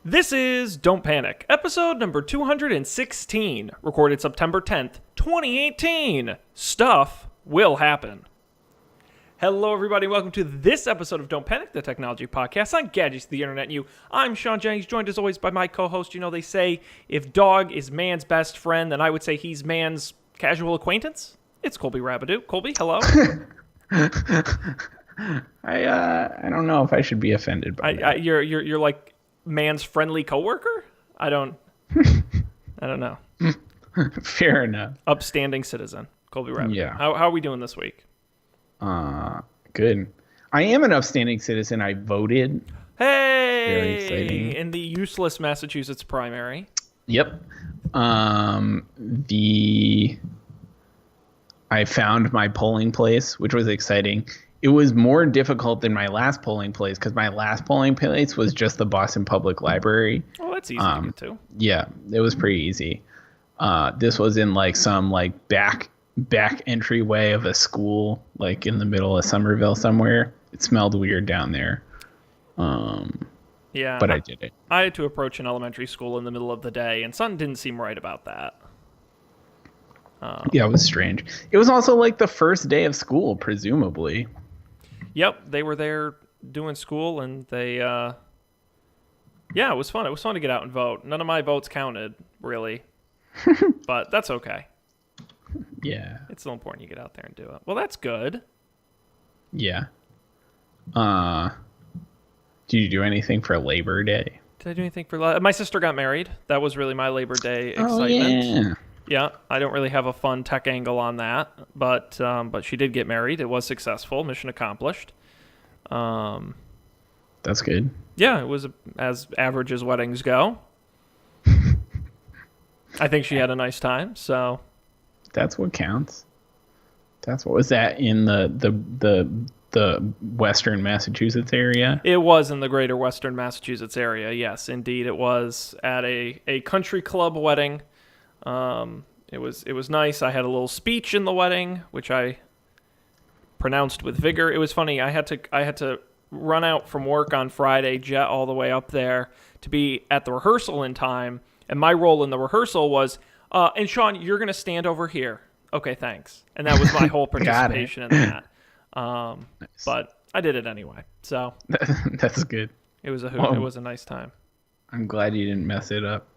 This is Don't Panic, episode number 216, recorded September 10th, 2018. Stuff will happen. Hello, everybody. Welcome to this episode of Don't Panic, the technology podcast on Gadgets, the Internet, and you. I'm Sean Jennings, joined as always by my co-host. You know, they say if dog is man's best friend, then I would say he's man's casual acquaintance. It's Colby Rabideau. Colby, hello. I don't know if I should be offended by that. You're like man's friendly coworker? I don't know. Fair enough. Upstanding citizen, Colby Rabideau. Yeah. How are we doing this week? Good. I am an upstanding citizen. I voted. Hey! Very exciting. In the useless Massachusetts primary. Yep. I found my polling place, which was exciting. It was more difficult than my last polling place because my last polling place was just the Boston Public Library. Oh, that's easy to get to. Yeah, it was pretty easy. This was in like some like back entryway of a school, like in the middle of Somerville somewhere. It smelled weird down there. Yeah, but I did it. I had to approach an elementary school in the middle of the day, and something didn't seem right about that. Yeah, it was strange. It was also like the first day of school, presumably. Yep, they were there doing school, and they, yeah, it was fun. It was fun to get out and vote. None of my votes counted, really, but that's okay. Yeah. It's still important you get out there and do it. Well, that's good. Yeah. Did you do anything for Labor Day? Did I do anything for... My sister got married. That was really my Labor Day excitement. Oh, yeah. Yeah, I don't really have a fun tech angle on that, but she did get married. It was successful. Mission accomplished. That's good. Yeah, it was as average as weddings go. I think she had a nice time, so... That's what counts. That's what was that in the Western Massachusetts area? It was in the greater Western Massachusetts area. Yes, indeed, it was at a country club wedding. It was nice. I had a little speech in the wedding, which I pronounced with vigor. It was funny. I had to run out from work on Friday, jet all the way up there to be at the rehearsal in time. And my role in the rehearsal was, and Sean, you're going to stand over here. Okay, thanks. And that was my whole participation in that. Nice. But I did it anyway. So that's good. It was a hoot. It was a nice time. I'm glad you didn't mess it up.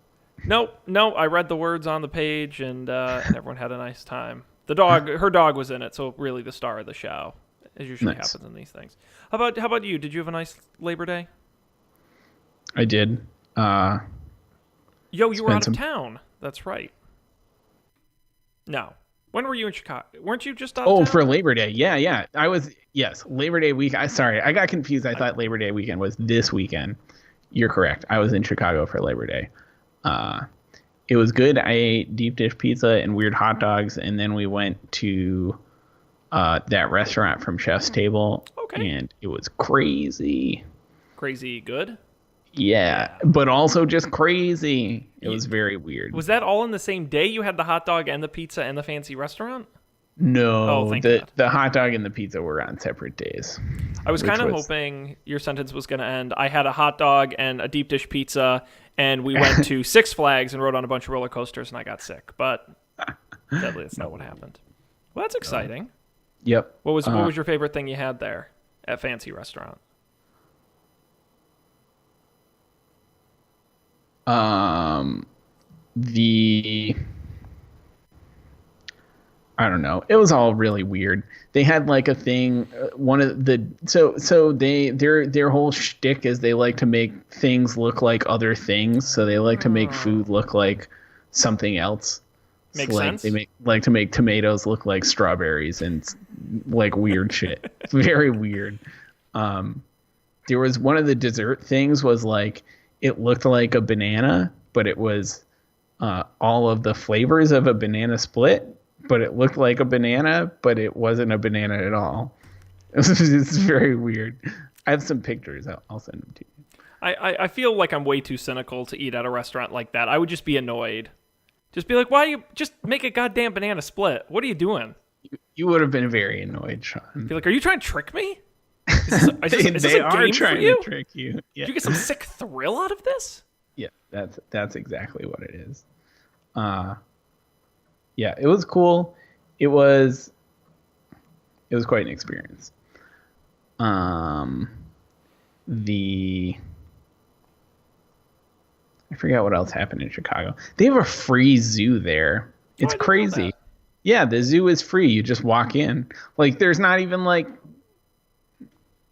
No, I read the words on the page, and everyone had a nice time. Her dog was in it, so really the star of the show, as usually nice. happens in these things. How about you? Did you have a nice Labor Day? I did. You were out of town. That's right. No. When were you in Chicago? Weren't you just out of town? For Labor Day. Yeah. I was, yes, Labor Day week. Sorry, I got confused. I thought Labor Day weekend was this weekend. You're correct. I was in Chicago for Labor Day. It was good. I ate deep dish pizza and weird hot dogs, and then we went to that restaurant from Chef's Table. Okay. And it was crazy. Crazy good? Yeah, but also just crazy. It was very weird. Was that all in the same day? You had the hot dog and the pizza and the fancy restaurant? No, thank God. The hot dog and the pizza were on separate days. I was kind of hoping your sentence was going to end. I had a hot dog and a deep dish pizza, and we went to Six Flags and rode on a bunch of roller coasters, and I got sick. But sadly, that's not what happened. Well, that's exciting. Yep. What was your favorite thing you had there at fancy restaurant? I don't know. It was all really weird. They had like a thing. Their whole shtick is they like to make things look like other things. So they like to make food look like something else. Makes sense. They like to make tomatoes look like strawberries and like weird shit. It's very weird. There was one of the dessert things was like it looked like a banana, but it was all of the flavors of a banana split. But it looked like a banana, but it wasn't a banana at all. It's very weird. I have some pictures. I'll send them to you. I feel like I'm way too cynical to eat at a restaurant like that. I would just be annoyed. Just be like, why you just make a goddamn banana split? What are you doing? You would have been very annoyed, Sean. Be like, are you trying to trick me? Is this a They game are for trying you? to trick you. Yeah. Did you get some sick thrill out of this? Yeah, that's exactly what it is. Uh, yeah, it was cool. It was quite an experience. Um, the I forget what else happened in Chicago. They have a free zoo there. Oh, It's I didn't know crazy. that. Yeah, the zoo is free. You just walk in. Like there's not even like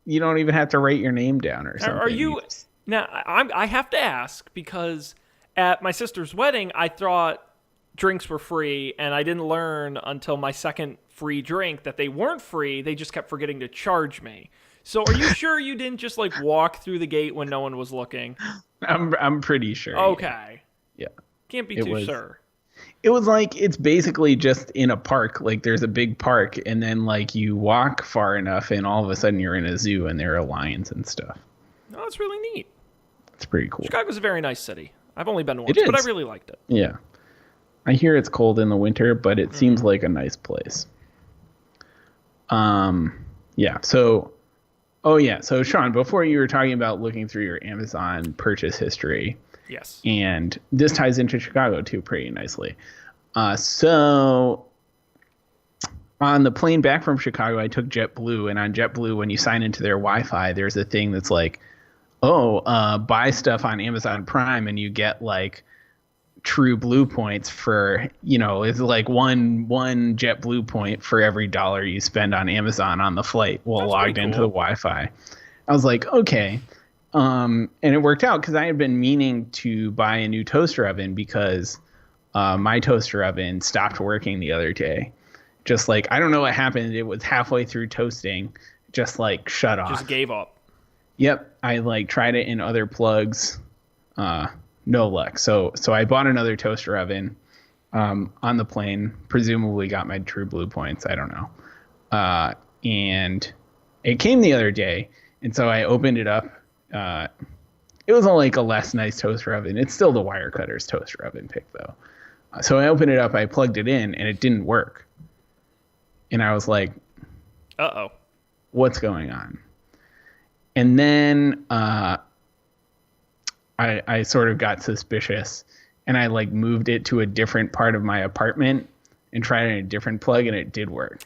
you don't even have to write your name down or something. Are you now? I have to ask because at my sister's wedding, I thought drinks were free, and I didn't learn until my second free drink that they weren't free. They just kept forgetting to charge me. So, are you sure you didn't just like walk through the gate when no one was looking? I'm pretty sure. Okay, Yeah. can't be It too was sure. It was like it's basically just in a park. Like there's a big park, and then like you walk far enough, and all of a sudden you're in a zoo, and there are lions and stuff. Oh, it's really neat. It's pretty cool. Chicago's a very nice city. I've only been once, It but I is. really liked it. Yeah, I hear it's cold in the winter, but it seems like a nice place. Yeah. So, oh yeah. So Sean, before you were talking about looking through your Amazon purchase history, Yes. and this ties into Chicago too pretty nicely. So on the plane back from Chicago, I took JetBlue, and on JetBlue, when you sign into their Wi-Fi, there's a thing that's like, buy stuff on Amazon Prime, and you get like True Blue points for, it's like one JetBlue point for every dollar you spend on Amazon on the flight while That's logged pretty into cool. the Wi-Fi. I was like, okay. And it worked out because I had been meaning to buy a new toaster oven because my toaster oven stopped working the other day. Just like, I don't know what happened. It was halfway through toasting, just like shut off. Just gave up. Yep. I like tried it in other plugs. No luck. So I bought another toaster oven on the plane, presumably got my True Blue points. I don't know. And it came the other day. And so I opened it up. It was like a less nice toaster oven. It's still the Wirecutter's toaster oven pick though. So I opened it up, I plugged it in, and it didn't work. And I was like, Uh-oh. what's going on? And then I sort of got suspicious, and I like moved it to a different part of my apartment and tried it in a different plug, and it did work.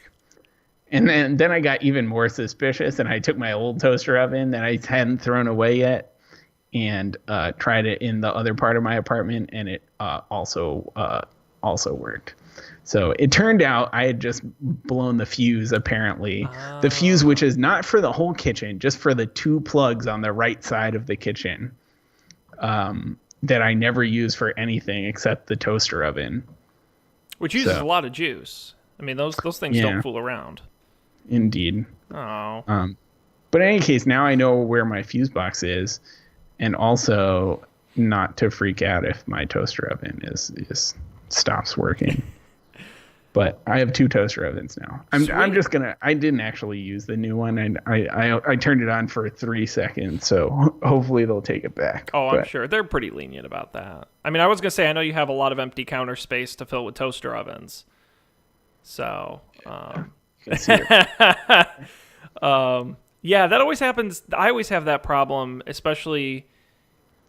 And then I got even more suspicious, and I took my old toaster oven that I hadn't thrown away yet and tried it in the other part of my apartment, and it also worked. So it turned out I had just blown the fuse, apparently. The fuse, which is not for the whole kitchen, just for the two plugs on the right side of the kitchen that I never use for anything except the toaster oven. Which uses So- a lot of juice. I mean, those things Yeah. don't fool around. Indeed. Oh. But in any case, now I know where my fuse box is, and also not to freak out if my toaster oven is stops working. But I have two toaster ovens now. I'm Sweet. just gonna. I didn't actually use the new one, and I turned it on for 3 seconds, so hopefully they'll take it back. Oh, I'm But, sure. They're pretty lenient about that. I mean, I was going to say, I know you have a lot of empty counter space to fill with toaster ovens. So, consider- yeah, that always happens. I always have that problem, especially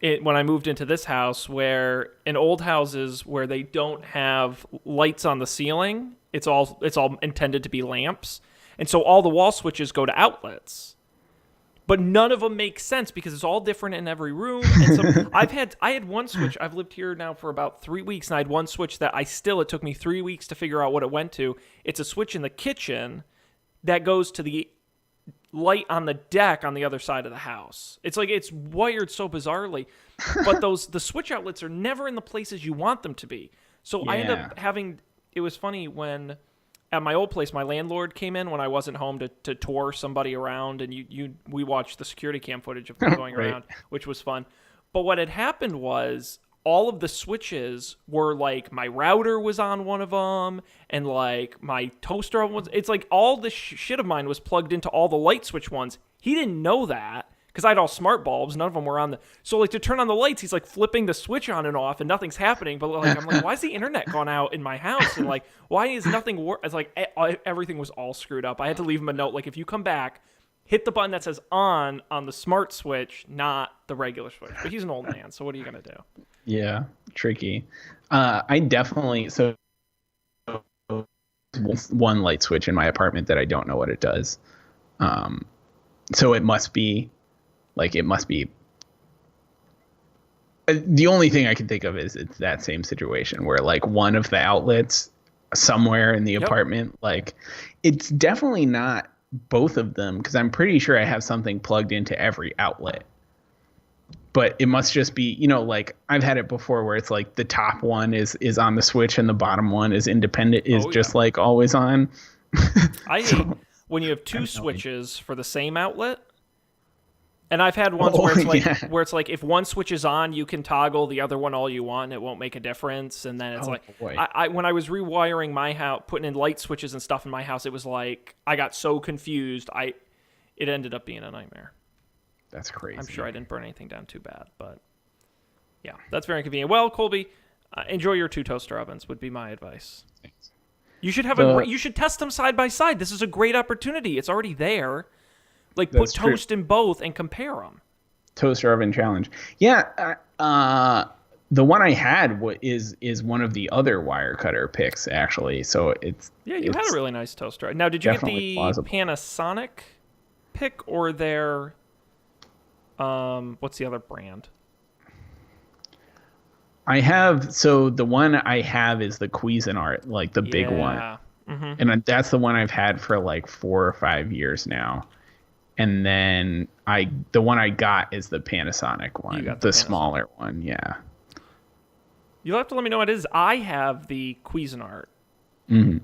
when I moved into this house, where in old houses where they don't have lights on the ceiling, it's all intended to be lamps, and so all the wall switches go to outlets. But none of them make sense because it's all different in every room. And I had one switch. I've lived here now for about 3 weeks, and I had one switch that it took me 3 weeks to figure out what it went to. It's a switch in the kitchen that goes to the light on the deck on the other side of the house. It's like it's wired so bizarrely, but the switch outlets are never in the places you want them to be. So I end Yeah. up having. It was funny when at my old place, my landlord came in when I wasn't home to tour somebody around, and we watched the security cam footage of them going Right. around, which was fun. But what had happened was all of the switches were like my router was on one of them, and like my toaster oven was. It's like all this shit of mine was plugged into all the light switch ones. He didn't know that because I had all smart bulbs. None of them were on the. So like to turn on the lights, he's like flipping the switch on and off, and nothing's happening. But like I'm like, why is the internet gone out in my house? And like, why is nothing work? It's like everything was all screwed up. I had to leave him a note like, if you come back, hit the button that says on the smart switch, not the regular switch. But he's an old man, so what are you gonna do? Yeah, tricky. I definitely so one light switch in my apartment that I don't know what it does. So it must be the only thing I can think of is it's that same situation where like one of the outlets somewhere in the apartment, like it's definitely not both of them because I'm pretty sure I have something plugged into every outlet. But it must just be, like I've had it before where it's like the top one is on the switch and the bottom one is independent, just like always on. I hate when you have two switches for the same outlet. And I've had ones where it's like if one switch is on, you can toggle the other one all you want, and it won't make a difference. And then it's I when I was rewiring my house, putting in light switches and stuff in my house, it was like I got so confused. It ended up being a nightmare. That's crazy. I'm sure I didn't burn anything down too bad, but yeah, that's very inconvenient. Well, Colby, enjoy your 2 toaster ovens would be my advice. Thanks. You should you should test them side by side. This is a great opportunity. It's already there. Like put toast in both and compare them. Toaster oven challenge. Yeah, the one I had is one of the other wire cutter picks actually. So it's you had a really nice toaster. Now, did you get the plausible Panasonic pick or their what's the other brand? I have the one I have is the Cuisinart, like the big one, and that's the one I've had for like 4 or 5 years now. And then the one I got is the Panasonic one, the smaller one. Yeah. You'll have to let me know what it is. I have the Cuisinart. Mm-hmm.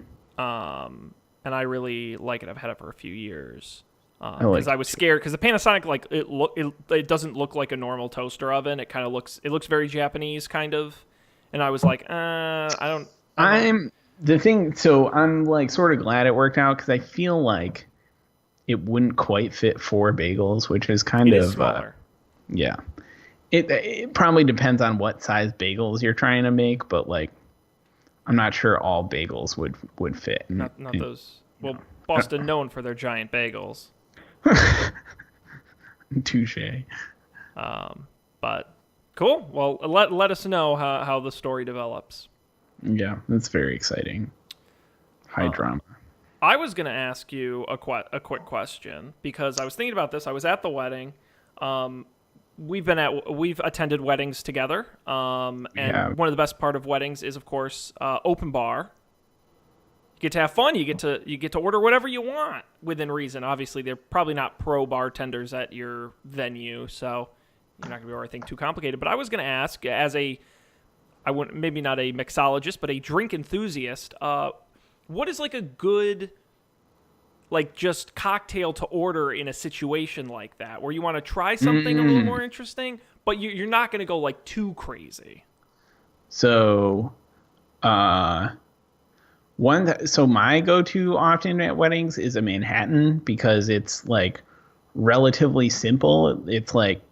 And I really like it. I've had it for a few years. Because I was scared because the Panasonic, like it doesn't look like a normal toaster oven. It looks very Japanese kind of. And I was like, I'm like sort of glad it worked out because I feel like it wouldn't quite fit 4 bagels, which is kind of smaller. Yeah. It probably depends on what size bagels you're trying to make, but like I'm not sure all bagels would fit. Not those. Well, Boston known for their giant bagels. Touche. But cool. Well, let us know how the story develops. Yeah, that's very exciting. High drama. I was going to ask you a quick question because I was thinking about this. I was at the wedding. We've attended weddings together. One of the best part of weddings is, of course, open bar. You get to have fun. You get to order whatever you want within reason. Obviously, they're probably not pro bartenders at your venue, so you're not going to be anything too complicated. But I was going to ask, as maybe not a mixologist, but a drink enthusiast, what is like a good, like just cocktail to order in a situation like that, where you want to try something a little more interesting, but you're not going to go like too crazy? So, my go-to often at weddings is a Manhattan because it's like relatively simple. It's like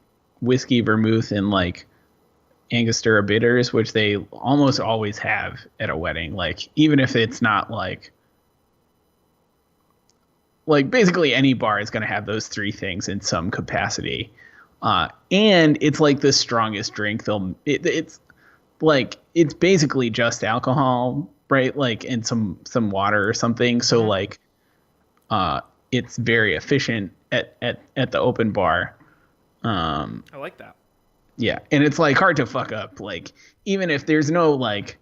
whiskey, vermouth, and like Angostura bitters, which they almost always have at a wedding. Like even if it's not like basically any bar is going to have those 3 things in some capacity. And it's like the strongest drink. It's basically just alcohol, right? Like and some water or something. So like it's very efficient at the open bar. I like that. Yeah, and it's like hard to fuck up. Like even if there's no like,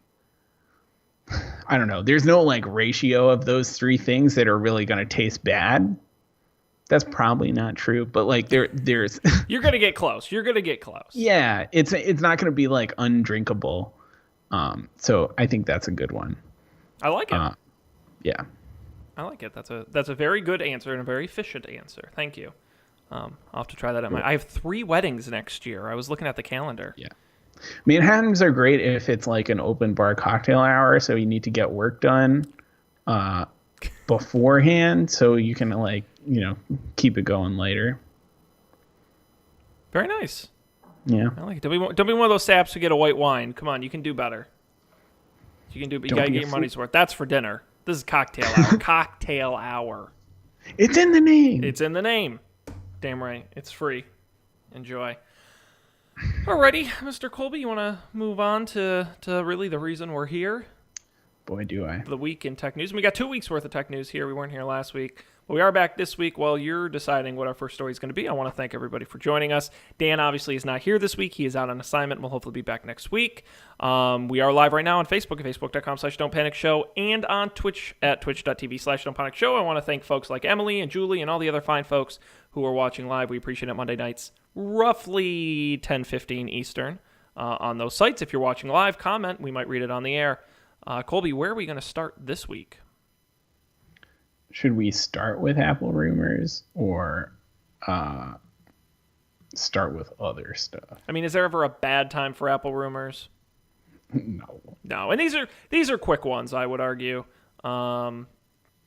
I don't know, there's no like ratio of those 3 things that are really gonna taste bad. That's probably not true, but like there's you're gonna get close. Yeah, it's not gonna be like undrinkable. So I think that's a good one. I like it. Yeah, I like it. That's a very good answer and a very efficient answer. Thank you. I'll have to try that I have 3 weddings next year. I was looking at the calendar. Yeah. Manhattans are great if it's like an open bar cocktail hour, so you need to get work done beforehand so you can like, keep it going later. Very nice. Yeah. I like it. Don't be one of those saps who get a white wine. Come on, you can do better. You gotta get your money's worth. That's for dinner. This is cocktail hour. Cocktail hour. It's in the name. It's in the name. Damn right. It's free. Enjoy. Alrighty, Mr. Colby, you want to move on to really the reason we're here? Boy, do I. The week in tech news. And we got 2 weeks worth of tech news here. We weren't here last week. But we are back this week while you're deciding what our first story is going to be. I want to thank everybody for joining us. Dan obviously is not here this week. He is out on assignment. We'll hopefully be back next week. We are live right now on Facebook at facebook.com/don'tpanicshow and on Twitch at twitch.tv/don'tpanicshow. I want to thank folks like Emily and Julie and all the other fine folks who are watching live. We appreciate it Monday nights, roughly 10:15 Eastern on those sites. If you're watching live, comment. We might read it on the air. Colby, where are we going to start this week? Should we start with Apple rumors or start with other stuff? I mean, is there ever a bad time for Apple rumors? No, and these are quick ones, I would argue,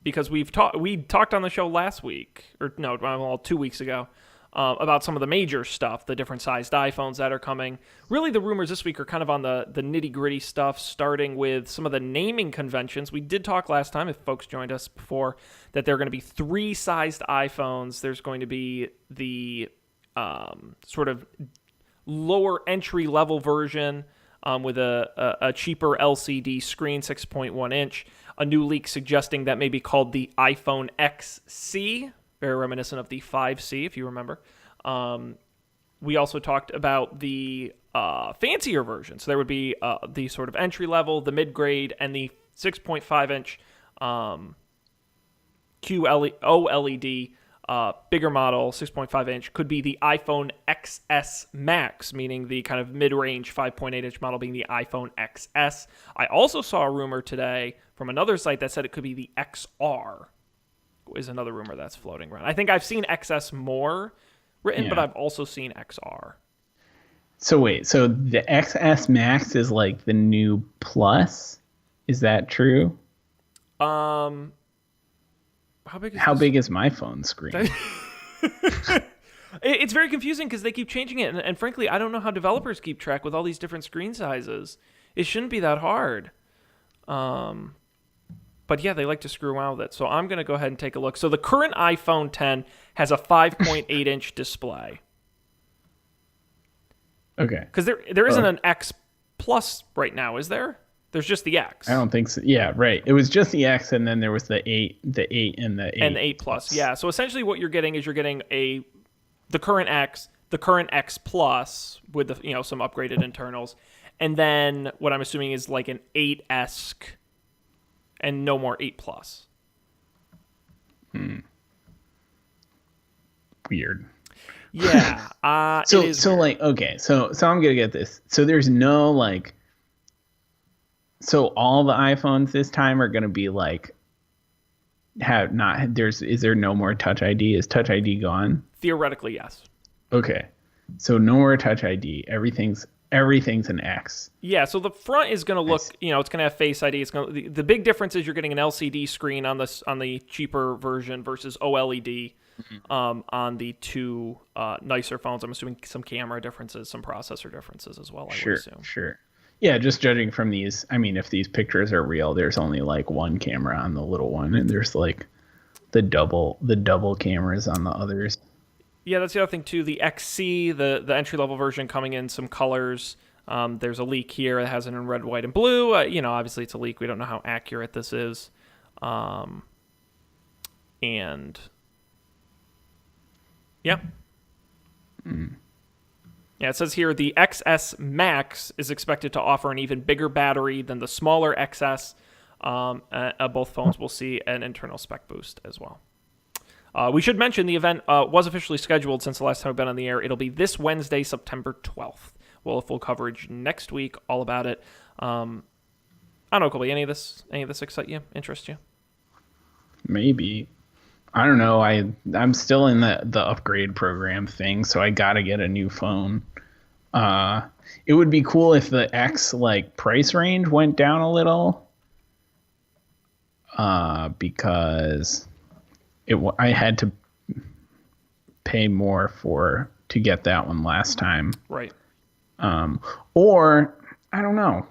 because we talked on the show last week, or no, well, 2 weeks ago, about some of the major stuff, the different sized iPhones that are coming. Really, the rumors this week are kind of on the nitty-gritty stuff, starting with some of the naming conventions. We did talk last time, if folks joined us before, that there are going to be 3 sized iPhones. There's going to be the sort of lower entry-level version with a cheaper LCD screen, 6.1 inch. A new leak suggesting that may be called the iPhone XC, very reminiscent of the 5C, if you remember. We also talked about the fancier version. So there would be the sort of entry-level, the mid-grade, and the 6.5-inch OLED bigger model, 6.5-inch, could be the iPhone XS Max, meaning the kind of mid-range 5.8-inch model being the iPhone XS. I also saw a rumor today from another site that said it could be the XR, is another rumor that's floating around. I think I've seen XS more written, but I've also seen XR. So wait, so the XS Max is like the new Plus? Is that true? How big is my phone screen? It's very confusing because they keep changing it, and frankly, I don't know how developers keep track with all these different screen sizes. It shouldn't be that hard. But yeah, they like to screw around with it. So I'm going to go ahead and take a look. So the current iPhone X has a 5.8-inch display. Okay. Because there isn't an X Plus right now, is there? There's just the X. I don't think so. Yeah, right. It was just the X, and then there was the 8, and the 8. And the 8 Plus. Yeah, so essentially what you're getting is the current X, the current X Plus with the some upgraded internals, and then what I'm assuming is like an 8-esque and no more 8 Plus. Weird. Yeah. So weird. like, okay, so I'm gonna get this. So there's no like. So all the iPhones this time are gonna be like. Is there no more Touch ID? Is Touch ID gone? Theoretically, yes. Okay, so no more Touch ID. Everything's an X. Yeah, so the front is going to look, it's going to have Face ID. It's going the big difference is you're getting an LCD screen on the cheaper version versus OLED on the 2 nicer phones. I'm assuming some camera differences, some processor differences as well. I would assume. Sure. Yeah, just judging from these, I mean, if these pictures are real, there's only like one camera on the little one, and there's like the double cameras on the others. Yeah, that's the other thing too. The XC, the entry level version, coming in some colors. There's a leak here that has it in red, white, and blue. Obviously it's a leak. We don't know how accurate this is. And yeah. Yeah, it says here the XS Max is expected to offer an even bigger battery than the smaller XS. Both phones will see an internal spec boost as well. We should mention the event was officially scheduled since the last time we've been on the air. It'll be this Wednesday, September 12th. We'll have full coverage next week, all about it. I don't know, Colby, any of this excite you, interest you? Maybe. I don't know. I'm still in the upgrade program thing, so I gotta get a new phone. It would be cool if the X price range went down a little. Because I had to pay more to get that one last time. Right. Or I don't know.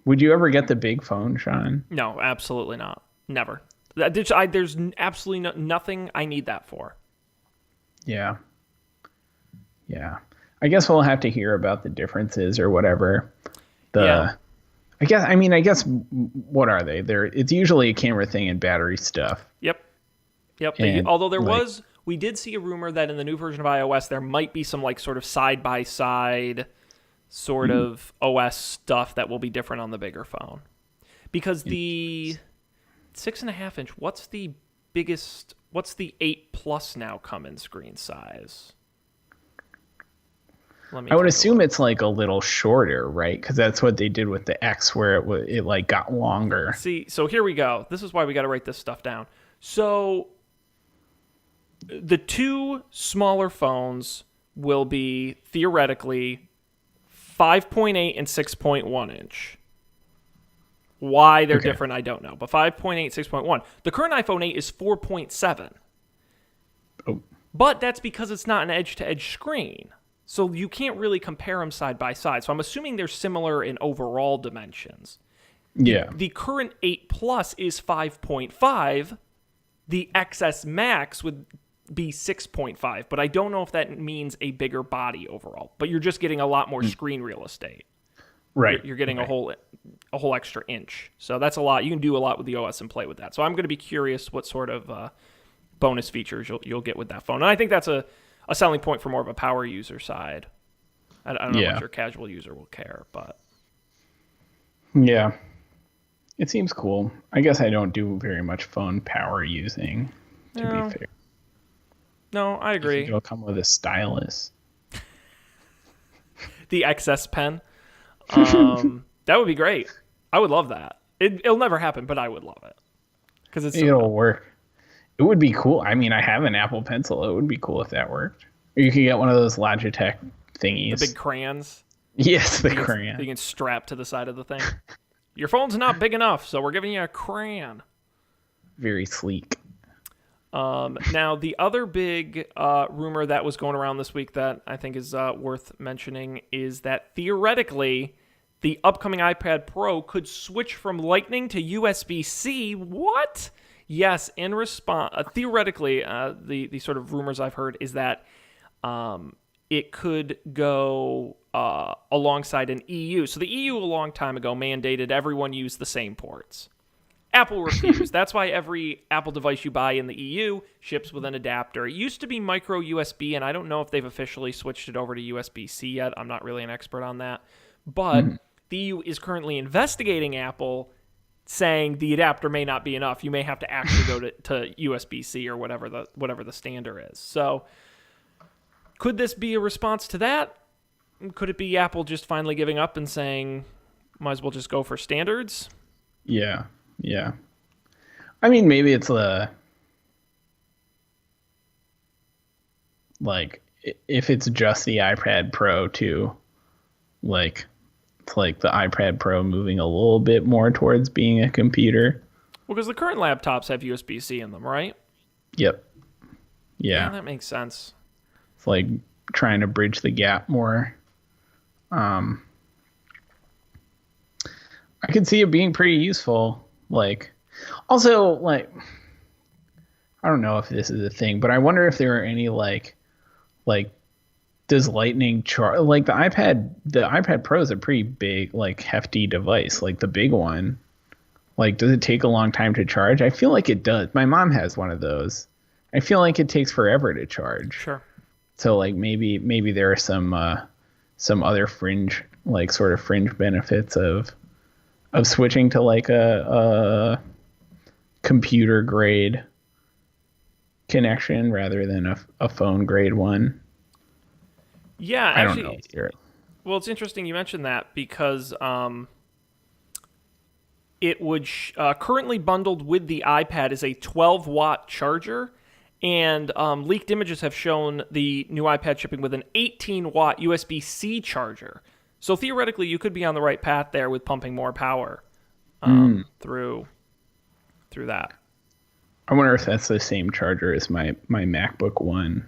Would you ever get the big phone, Sean? No, absolutely not. Never. There's absolutely nothing I need that for. Yeah. Yeah. I guess we'll have to hear about the differences or whatever. Yeah. I guess what are they? It's usually a camera thing and battery stuff. Yep. And, Although like, we did see a rumor that in the new version of iOS there might be some like sort of side by side sort of OS stuff that will be different on the bigger phone. Because the 6.5-inch, what's the 8 Plus now come in screen size? I would assume it's like a little shorter, right? Because that's what they did with the X, where it like got longer. See, so here we go. This is why we got to write this stuff down. So the two smaller phones will be theoretically 5.8 and 6.1 inch. Why they're different, I don't know. But 5.8, 6.1. The current iPhone 8 is 4.7. Oh. But that's because it's not an edge-to-edge screen. So you can't really compare them side by side. So I'm assuming they're similar in overall dimensions. Yeah. The current 8 Plus is 5.5. The XS Max would be 6.5. But I don't know if that means a bigger body overall. But you're just getting a lot more screen real estate. Right. You're getting a whole extra inch. So that's a lot. You can do a lot with the OS and play with that. So I'm going to be curious what sort of bonus features you'll get with that phone. And I think that's a selling point for more of a power user side. I don't know what your casual user will care, but yeah, it seems cool. I guess I don't do very much phone power using, to be fair. No, I agree. It'll come with a stylus. The XS Pen. That would be great. I would love that. It'll never happen, but I would love it. Because it'll work. It would be cool. I mean, I have an Apple Pencil. It would be cool if that worked. Or you could get one of those Logitech thingies. The big crayons. Yes, the crayon. You can strap to the side of the thing. Your phone's not big enough, so we're giving you a crayon. Very sleek. Now, the other big rumor that was going around this week that I think is worth mentioning is that theoretically, the upcoming iPad Pro could switch from Lightning to USB-C. What? Yes, in response, theoretically, the sort of rumors I've heard is that it could go alongside an EU. So the EU a long time ago mandated everyone use the same ports. Apple refused. That's why every Apple device you buy in the EU ships with an adapter. It used to be micro USB, and I don't know if they've officially switched it over to USB-C yet. I'm not really an expert on that. But the EU is currently investigating Apple, saying the adapter may not be enough. You may have to actually go to USB-C or whatever the standard is. So could this be a response to that? Could it be Apple just finally giving up and saying, might as well just go for standards? Yeah. I mean, maybe it's like if it's just the iPad Pro too, like it's like the iPad Pro moving a little bit more towards being a computer. Well, because the current laptops have USB-C in them, right? Yep. Yeah, that makes sense. It's like trying to bridge the gap more. I could see it being pretty useful. Like, also, like, I don't know if this is a thing, but I wonder if there are any like does Lightning charge? Like the iPad Pro is a pretty big, like, hefty device. Like the big one, like, does it take a long time to charge? I feel like it does. My mom has one of those. I feel like it takes forever to charge. Sure. So like maybe there are some other fringe benefits of switching to like a computer grade connection rather than a phone grade one. Yeah, actually, I don't know. Well, it's interesting you mentioned that because it would currently bundled with the iPad is a 12-watt charger, and leaked images have shown the new iPad shipping with an 18-watt USB-C charger. So theoretically, you could be on the right path there with pumping more power through that. I wonder if that's the same charger as my MacBook One,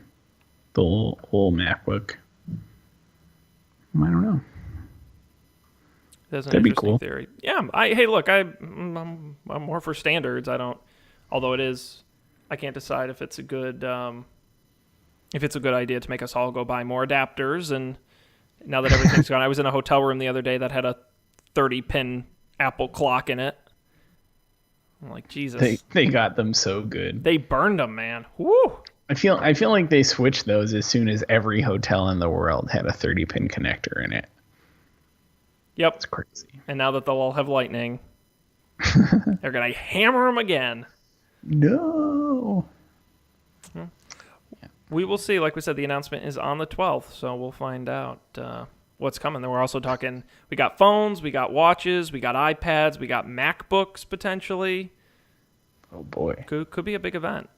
the little MacBook. I don't know. That's an That'd be interesting cool. theory. Yeah. Hey, look, I'm more for standards. I'll Although I can't decide if it's a good idea to make us all go buy more adapters. And now that everything's gone, I was in a hotel room the other day that had a 30-pin Apple clock in it. I'm like, Jesus. They got them so good. They burned them, man. Woo! I feel like they switched those as soon as every hotel in the world had a 30-pin connector in it. Yep. It's crazy. And now that they'll all have lightning, they're going to hammer them again. No. We will see. Like we said, the announcement is on the 12th, so we'll find out what's coming. Then we're also talking, we got phones, we got watches, we got iPads, we got MacBooks potentially. Oh, boy. Could be a big event.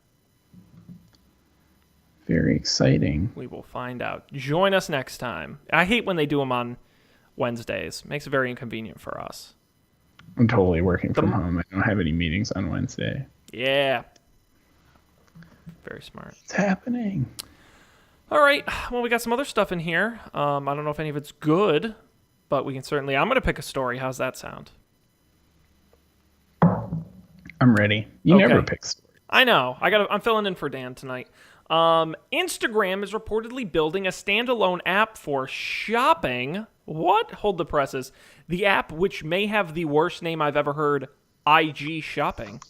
Very exciting. We will find out. Join us next time. I hate when they do them on Wednesdays. Makes it very inconvenient for us. I'm totally working from home. I don't have any meetings on Wednesday. Yeah. Very smart. It's happening. All right. Well, we got some other stuff in here. I don't know if any of it's good, but we can certainly... I'm going to pick a story. How's that sound? I'm ready. You never pick stories. I know. I'm filling in for Dan tonight. Instagram is reportedly building a standalone app for shopping. What? Hold the presses. The app, which may have the worst name I've ever heard, IG Shopping,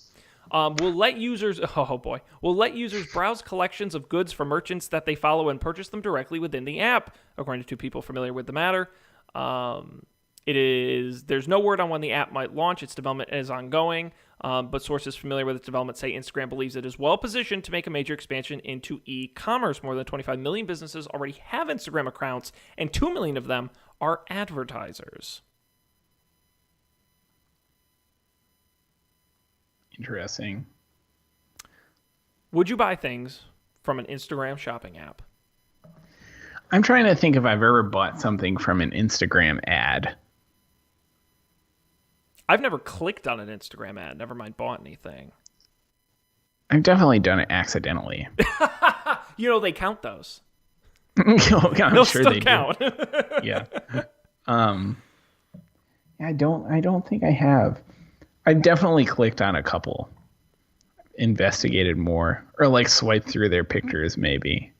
will let users browse collections of goods from merchants that they follow and purchase them directly within the app, according to two people familiar with the matter. There's no word on when the app might launch. Its development is ongoing, but sources familiar with its development say Instagram believes it is well positioned to make a major expansion into e-commerce. More than 25 million businesses already have Instagram accounts, and 2 million of them are advertisers. Interesting. Would you buy things from an Instagram shopping app? I'm trying to think if I've ever bought something from an Instagram ad. I've never clicked on an Instagram ad, never mind bought anything. I've definitely done it accidentally. They count those. I'm They'll sure still they count. do. Yeah. I don't think I have. I've definitely clicked on a couple, investigated more, or like swiped through their pictures maybe.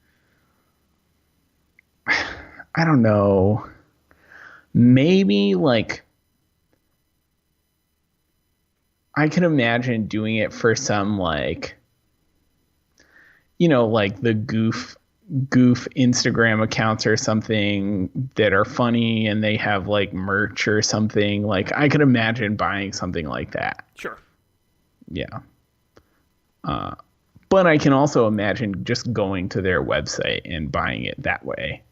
I don't know. Maybe like I can imagine doing it for some like like the goof Instagram accounts or something that are funny and they have like merch or something. Like I could imagine buying something like that. Sure. Yeah. But I can also imagine just going to their website and buying it that way.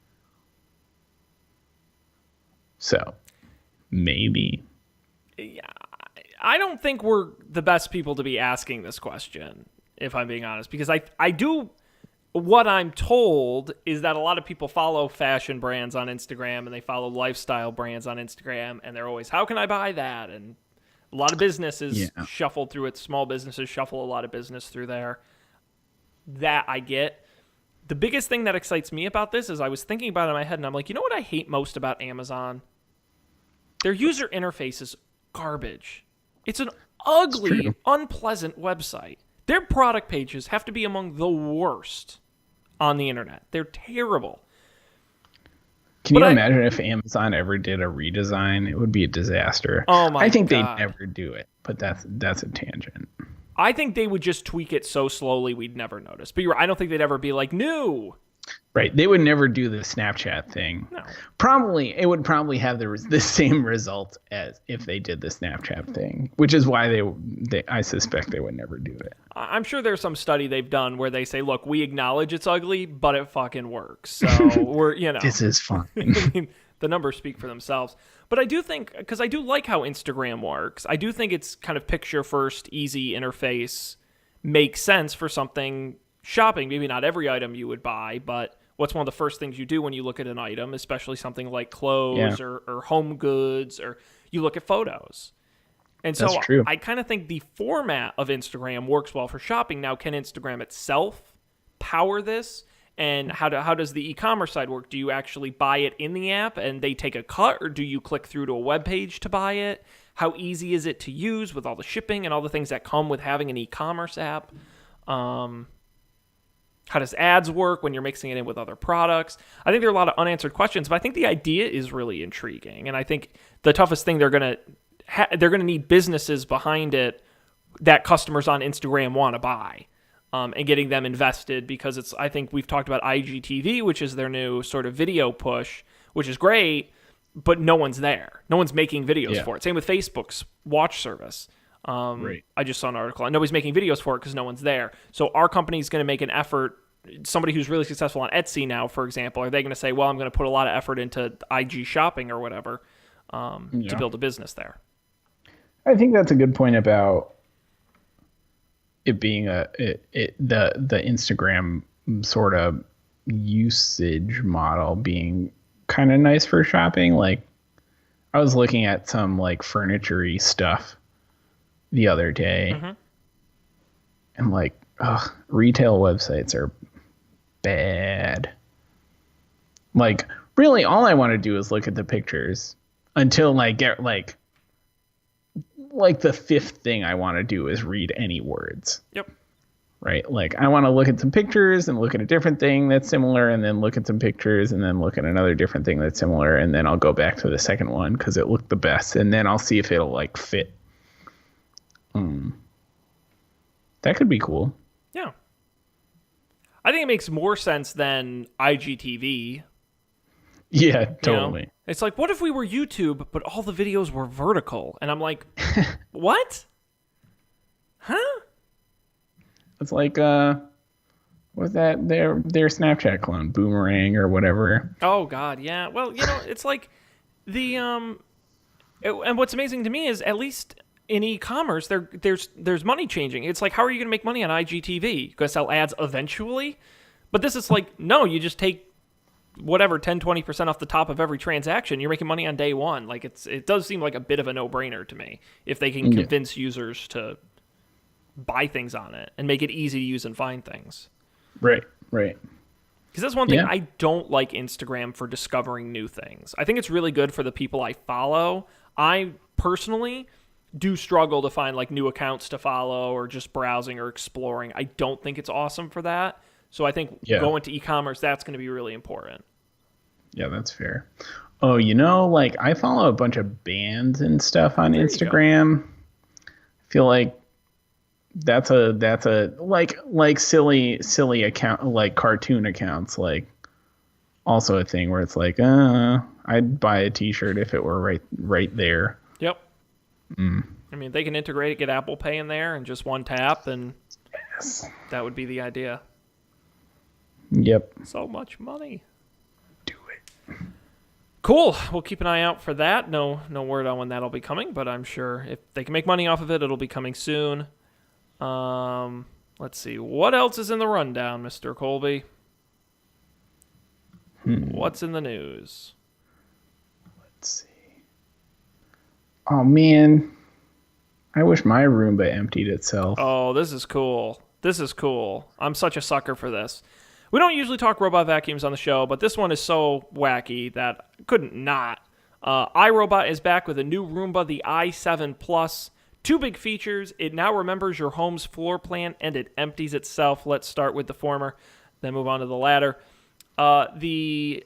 So maybe. Yeah, I don't think we're the best people to be asking this question, if I'm being honest, because I do. What I'm told is that a lot of people follow fashion brands on Instagram and they follow lifestyle brands on Instagram, and they're always, how can I buy that? And a lot of businesses shuffle through it. Small businesses shuffle a lot of business through there. That I get. The biggest thing that excites me about this is I was thinking about it in my head, and I'm like, you know what I hate most about Amazon? Their user interface is garbage. It's an ugly, unpleasant website. Their product pages have to be among the worst on the internet. They're terrible. Can you imagine if Amazon ever did a redesign? It would be a disaster. Oh my God. I think they'd never do it, but that's a tangent. I think they would just tweak it so slowly we'd never notice. But I don't think they'd ever be like, new. Right. They would never do the Snapchat thing. No. It would probably have the same result as if they did the Snapchat thing, which is why I suspect they would never do it. I'm sure there's some study they've done where they say, look, we acknowledge it's ugly, but it fucking works. So we're, This is fine. I mean, the numbers speak for themselves. But I do think, because I do like how Instagram works, I do think it's kind of picture first, easy interface, makes sense for something shopping. Maybe not every item you would buy, but what's one of the first things you do when you look at an item, especially something like clothes or home goods, or you look at photos. And so I kind of think the format of Instagram works well for shopping. Now, can Instagram itself power this And how does the e-commerce side work? Do you actually buy it in the app and they take a cut, or do you click through to a web page to buy it? How easy is it to use with all the shipping and all the things that come with having an e-commerce app? How does ads work when you're mixing it in with other products? I think there are a lot of unanswered questions, but I think the idea is really intriguing. And I think the toughest thing they're going to need businesses behind it that customers on Instagram want to buy, and getting them invested, because I think we've talked about IGTV, which is their new sort of video push, which is great, but no one's there. No one's making videos for it. Same with Facebook's watch service. Right. I just saw an article, and nobody's making videos for it because no one's there. So our company's going to make an effort. Somebody who's really successful on Etsy now, for example, are they going to say, well, I'm going to put a lot of effort into IG shopping or whatever to build a business there? I think that's a good point about it being the Instagram sort of usage model being kind of nice for shopping. Like, I was looking at some like furniture-y stuff the other day, and like, retail websites are bad. Like, really, all I want to do is look at the pictures until I get like the fifth thing I want to do is read any words. Yep. Right? Like, I want to look at some pictures and look at a different thing that's similar, and then look at some pictures and then look at another different thing that's similar, and then I'll go back to the second one because it looked the best, and then I'll see if it'll like fit. That could be cool. Yeah. I think it makes more sense than IGTV. Yeah, totally. You know? It's like, what if we were YouTube, but all the videos were vertical? And I'm like, what? Huh? It's like, what's that? Their Snapchat clone, Boomerang or whatever. Oh God, yeah. Well, it's like and what's amazing to me is, at least in e-commerce, there's money changing. It's like, how are you going to make money on IGTV? You're going to sell ads eventually? But this is like, no, you just take whatever 10-20% off the top of every transaction. You're making money on day one. Like, it does seem like a bit of a no-brainer to me if they can convince users to buy things on it and make it easy to use and find things. Right. Because that's one thing I don't like Instagram for discovering new things. I think it's really good for the people I follow. I personally do struggle to find like new accounts to follow or just browsing or exploring. I don't think it's awesome for that. So I think going to e-commerce, that's going to be really important. Yeah, that's fair. Oh, like, I follow a bunch of bands and stuff on Instagram. I feel like that's a like silly account, like cartoon accounts, like also a thing where it's like, I'd buy a t-shirt if it were right there. Yep. I mean, they can integrate it, get Apple Pay in there, and just one tap, and that would be the idea. Yep. So much money. Do it. Cool. We'll keep an eye out for that. No word on when that'll be coming, but I'm sure if they can make money off of it, it'll be coming soon. Let's see. What else is in the rundown, Mr. Colby? What's in the news? Let's see. Oh, man. I wish my Roomba emptied itself. Oh, this is cool. I'm such a sucker for this. We don't usually talk robot vacuums on the show, but this one is so wacky that I couldn't not. iRobot is back with a new Roomba, the i7 Plus. 2 big features. It now remembers your home's floor plan, and it empties itself. Let's start with the former, then move on to the latter. The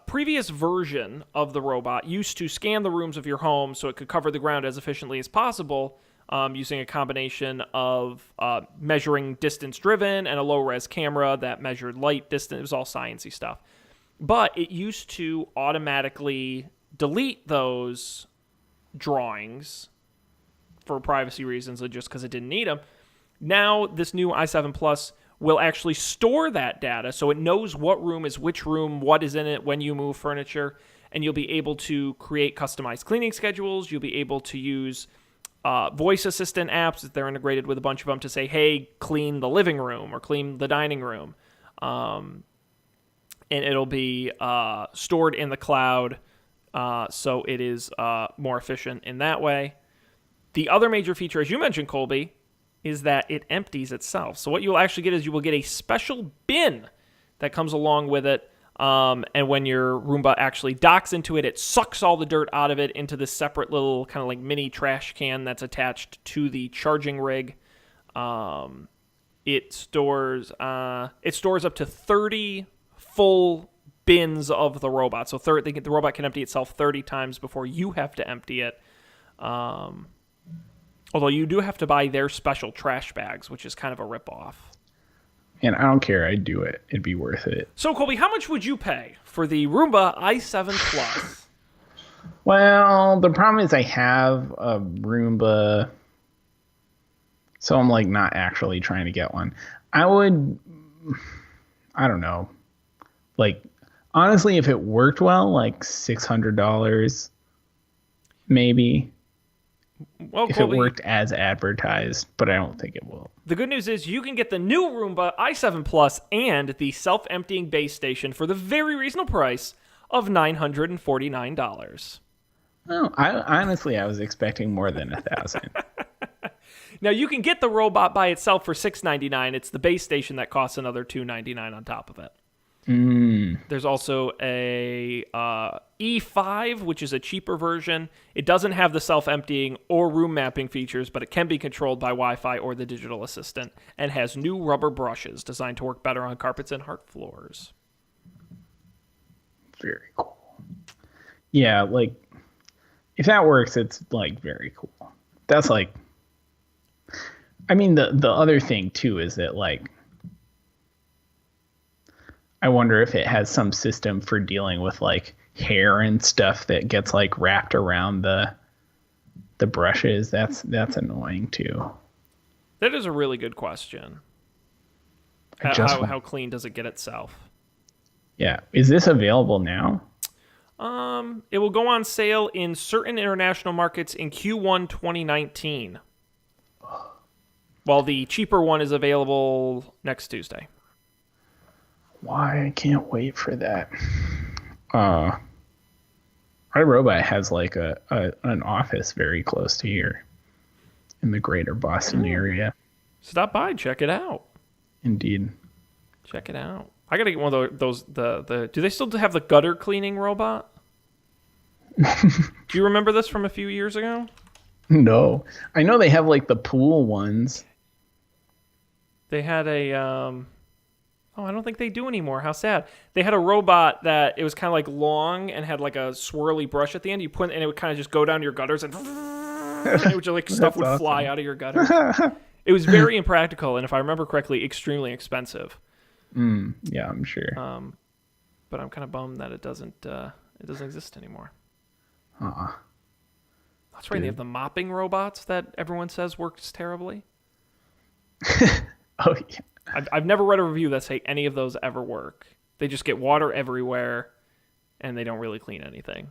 previous version of the robot used to scan the rooms of your home so it could cover the ground as efficiently as possible, using a combination of measuring distance driven and a low-res camera that measured light distance. It was all sciencey stuff. But it used to automatically delete those drawings for privacy reasons, or just because it didn't need them. Now, this new i7 Plus will actually store that data, so it knows what room is which room, what is in it when you move furniture, and you'll be able to create customized cleaning schedules. You'll be able to use voice assistant apps that they're integrated with a bunch of them to say, hey, clean the living room or clean the dining room. And it'll be stored in the cloud, so it is more efficient in that way. The other major feature, as you mentioned, Colby, is that it empties itself. So what you'll actually get is you will get a special bin that comes along with it. And when your Roomba actually docks into it, it sucks all the dirt out of it into this separate little kind of like mini trash can that's attached to the charging rig. It stores up to 30 full bins of the robot. So the robot can empty itself 30 times before you have to empty it. Although you do have to buy their special trash bags, which is kind of a ripoff. And I don't care. I'd do it. It'd be worth it. So, Colby, how much would you pay for the Roomba i7 Plus? Well, the problem is I have a Roomba, so I'm like not actually trying to get one. I don't know. Like, honestly, if it worked well, like $600 maybe. Well, If Colby, it worked as advertised, but I don't think it will. the good news is you can get the new Roomba i7 Plus and the self-emptying base station for the very reasonable price of $949. Oh, I was expecting more than 1,000. Now, you can get the robot by itself for $699. It's the base station that costs another $299 on top of it. There's also a E5, which is a cheaper version. It doesn't have the self-emptying or room mapping features, but it can be controlled by Wi-Fi or the digital assistant, and has new rubber brushes designed to work better on carpets and hard floors. Very cool. Yeah, like, if that works, it's, like, very cool. That's, like... I mean, the other thing, too, is that, like... I wonder if it has some system for dealing with, like, hair and stuff that gets, like, wrapped around the brushes. That's annoying, too. That is a really good question. How clean does it get itself? Yeah. Is this available now? It will go on sale in certain international markets in Q1 2019. While the cheaper one is available next Tuesday. Why? I can't wait for that. iRobot has like an office very close to here in the greater Boston area. Stop by, check it out. Indeed. Check it out. I gotta get one of those. Do they still have the gutter cleaning robot? Do you remember this from a few years ago? No, I know they have like the pool ones. They had a. Oh, I don't think they do anymore. How sad. They had a robot that it was kind of like long and had like a swirly brush at the end. You put and it would kind of just go down your gutters and it would just like stuff would awesome. fly out of your gutters. It was very impractical and if I remember correctly, extremely expensive. Yeah, I'm sure. But I'm kind of bummed that it doesn't exist anymore. That's right. They have the mopping robots that everyone says works terribly. Oh yeah. I've never read a review that say any of those ever work. They just get water everywhere, and they don't really clean anything.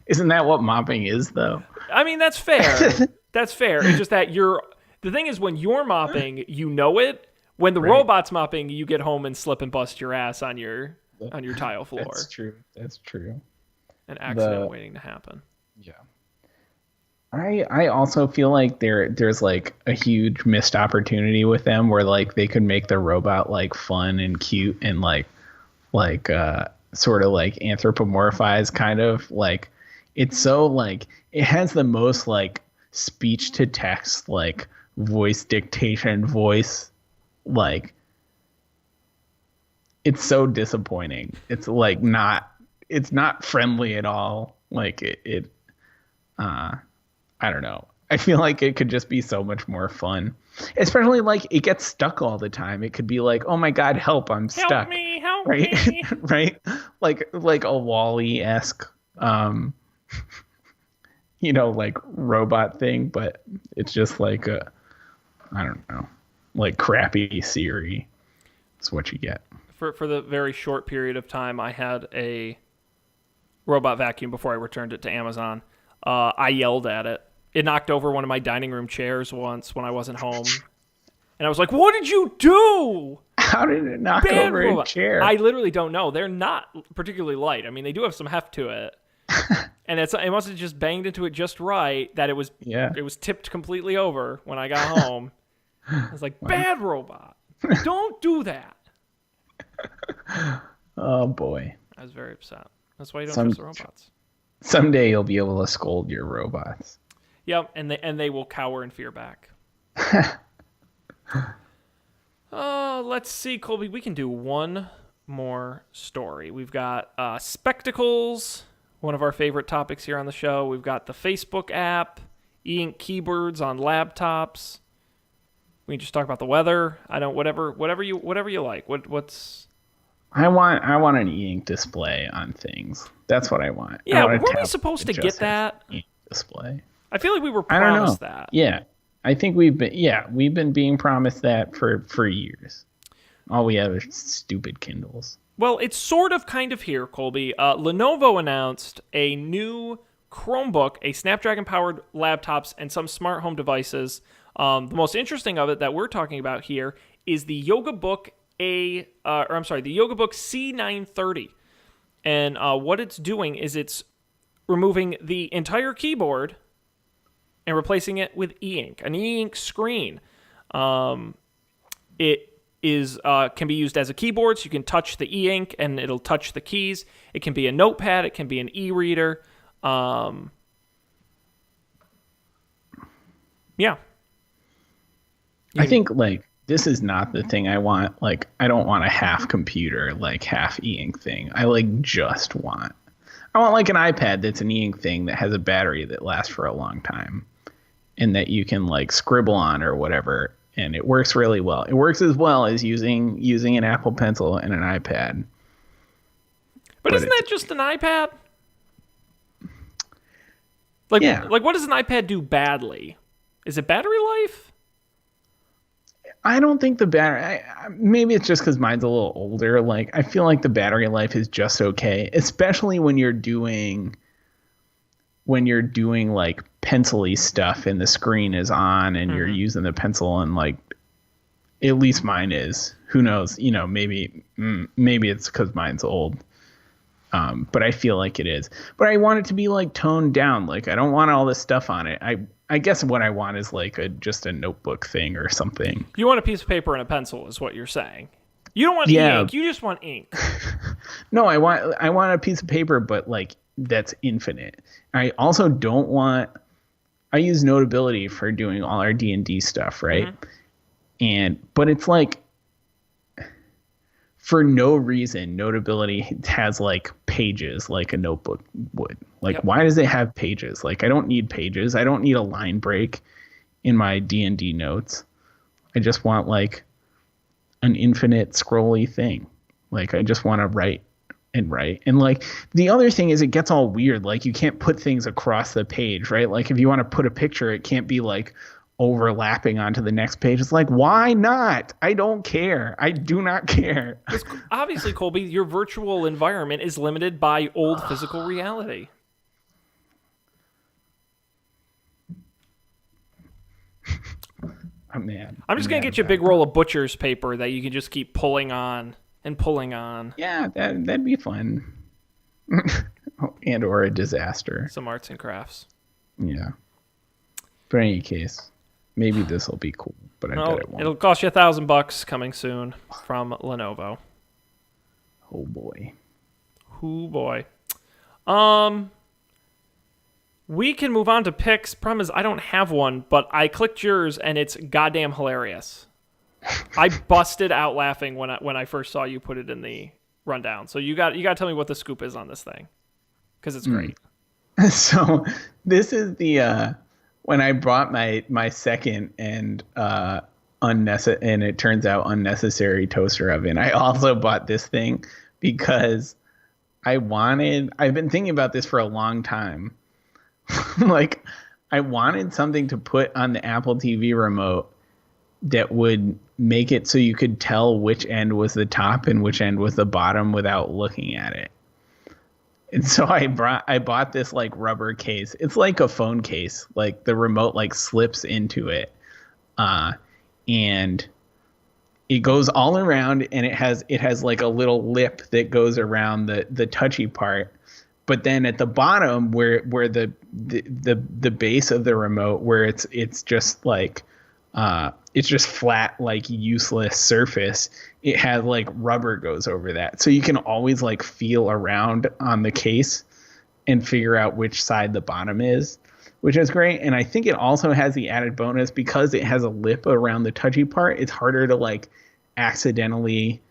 Isn't that what mopping is, though? I mean, that's fair. That's fair. It's just that the thing is, when you're mopping, you know it. When the robot's mopping, you get home and slip and bust your ass on your tile floor. That's true. That's true. An accident waiting to happen. Yeah. I also feel like there's like a huge missed opportunity with them where like they could make the robot like fun and cute and like sort of like anthropomorphized kind of like it's so like it has the most like speech to text like voice dictation voice like it's so disappointing. It's like it's not friendly at all. Like it I don't know. I feel like it could just be so much more fun. Especially like it gets stuck all the time. It could be like, oh my God, help, I'm stuck. Help me, help right? me. Right? Like a Wall-E-esque like robot thing, but it's just like I don't know, like crappy Siri. It's what you get. For the very short period of time I had a robot vacuum before I returned it to Amazon, I yelled at it. It knocked over one of my dining room chairs once when I wasn't home. And I was like, what did you do? How did it knock over a chair? I literally don't know. They're not particularly light. I mean, they do have some heft to it. And it must have just banged into it just right that it was tipped completely over when I got home. I was like, bad robot. Don't do that. Oh boy. I was very upset. That's why you don't Some trust the robots. Someday you'll be able to scold your robots. Yep, and they will cower in fear back. Let's see, Colby. We can do one more story. We've got spectacles, one of our favorite topics here on the show. We've got the Facebook app, e-ink keyboards on laptops. We can just talk about the weather. I don't whatever you like. What's I want an e-ink display on things. That's what I want. Yeah, I want a weren't we tablet supposed to just get has that? e-ink display. I feel like we were I don't know. promised that. Yeah. I think we've been being promised that for years. All we have are stupid Kindles. Well, it's sort of kind of here, Colby. Lenovo announced a new Chromebook, a Snapdragon-powered laptops, and some smart home devices. The most interesting of it that we're talking about here is the YogaBook the YogaBook C930. And what it's doing is it's removing the entire keyboard and replacing it with e-ink, an e-ink screen. It is can be used as a keyboard, so you can touch the e-ink and it'll touch the keys. It can be a notepad, it can be an e-reader. Yeah. I think like this is not the thing I want. Like I don't want a half computer, like half e-ink thing. I want like an iPad that's an e-ink thing that has a battery that lasts for a long time and that you can like scribble on or whatever. And it works really well. It works as well as using an Apple Pencil and an iPad. But isn't that just an iPad? Like, yeah. Like, what does an iPad do badly? Is it battery life? I don't think the battery. Maybe it's just because mine's a little older. Like, I feel like the battery life is just okay, especially when you're doing like pencil-y stuff and the screen is on and you're using the pencil and like, at least mine is. Who knows? You know, maybe it's because mine's old. But I feel like it is. But I want it to be like toned down. Like I don't want all this stuff on it. I guess what I want is like just a notebook thing or something. You want a piece of paper and a pencil, is what you're saying. You don't want ink. You just want ink. No, I want a piece of paper, but like that's infinite. I also don't want. I use Notability for doing all our D&D stuff, right? But it's like, for no reason, Notability has like pages like a notebook would. Like, why does it have pages? Like, I don't need pages. I don't need a line break in my D&D notes. I just want like an infinite scrolly thing. Like, I just want to write. And like the other thing is it gets all weird. Like you can't put things across the page, right? Like if you want to put a picture, it can't be like overlapping onto the next page. It's like, why not? I don't care. I do not care. Obviously, Colby, your virtual environment is limited by old physical reality. I'm mad. I'm just going to get you a big roll of butcher's paper that you can just keep pulling on and pulling on. Yeah, that'd be fun. And or a disaster. Some arts and crafts. Yeah. But in any case, maybe this will be cool, but I bet it won't. It'll cost you $1,000 coming soon from Lenovo. Oh boy. Oh boy. We can move on to picks. Problem is I don't have one, but I clicked yours and it's goddamn hilarious. I busted out laughing when I first saw you put it in the rundown. So you got to tell me what the scoop is on this thing, because it's great. So this is the when I bought my second and unnecessary, and it turns out unnecessary toaster oven. I also bought this thing because I've been thinking about this for a long time. Like I wanted something to put on the Apple TV remote that would make it so you could tell which end was the top and which end was the bottom without looking at it. And so I bought this like rubber case. It's like a phone case. Like the remote like slips into it. And it goes all around, and it has like a little lip that goes around the touchy part. But then at the bottom where the base of the remote, where it's just like it's just flat, like useless surface. It has like rubber goes over that. So you can always like feel around on the case and figure out which side the bottom is, which is great. And I think it also has the added bonus because it has a lip around the touchy part. It's harder to like accidentally